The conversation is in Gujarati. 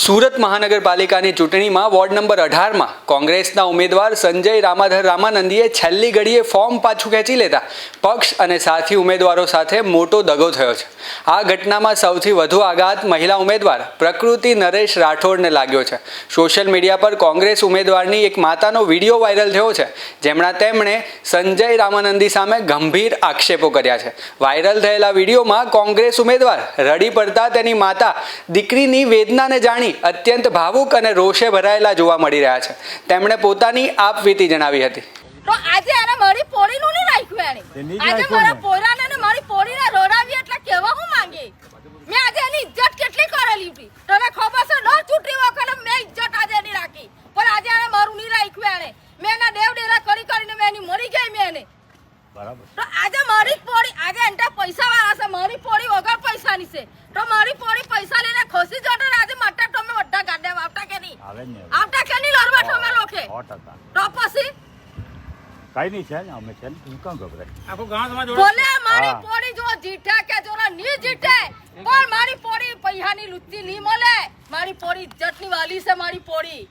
સુરત મહાનગરપાલિકાની ચૂંટણીમાં વોર્ડ નંબર 18માં કોંગ્રેસના ઉમેદવાર સંજય રામાધર રામાનંદીએ છેલ્લી ઘડીએ ફોર્મ પાછું ખેંચી લેતા પક્ષ અને સાથી ઉમેદવારો સાથે મોટો દગો થયો છે। આ ઘટનામાં સૌથી વધુ આઘાત મહિલા ઉમેદવાર પ્રકૃતિ નરેશ રાઠોડને લાગ્યો છે। સોશિયલ મીડિયા પર કોંગ્રેસ ઉમેદવારની એક માતાનો વિડીયો વાયરલ થયો છે, જેમાં તેમણે સંજય રામાનંદી સામે ગંભીર આક્ષેપો કર્યા છે। વાયરલ થયેલા વિડીયોમાં કોંગ્રેસ ઉમેદવાર રડી પડતા તેની માતા દીકરીની વેદનાને જાણી અત્યંત ભાવુક અને રોષે ભરાયેલા જોવા મળી રહ્યા છે। તેમણે પોતાની આપવીતી જણાવી હતી। તો આજે આને મારી પોળીનું નહીં રાખ્યું એને આજે મારા પોરાને ને મારી પોળીને રોડાવી એટલે કેવા હું માંગે મેં આજે એની ઇજ્જત કેટલી કરેલી હતી તને ખબર છે? ન ચૂંટણી વખતે મેં ઇજ્જત આજે એની રાખી, પણ આજે આને મારું નહીં રાખ્યું એને મેં એના દેવ ડેરા કરીને મેં એની મરી ગઈ મેં એને બરાબર। તો આજે મારી પોળી આજે એન્ટા પૈસા વાળા છે, મારી પોળી વગર પૈસાની છે, તો મારી પોળી પૈસા લઈને ખસી જતો આજે માટે તમે બધા ગાડ્યા આવતા કે નહીં આવતા કે નહીં લડવા તમે લોકે તો પછી કઈ નહીં છે ને અમે છે ને તું કામ ગભરાય આખો ગામ સમાજ બોલે મારી પોળી જો જીઠે કે જોરા ની જીઠે પણ મારી પોળી પૈસાની લુચ્ચી નહીં મળે। મારી પોળી ઇજ્જતની વાલી છે મારી પોળી।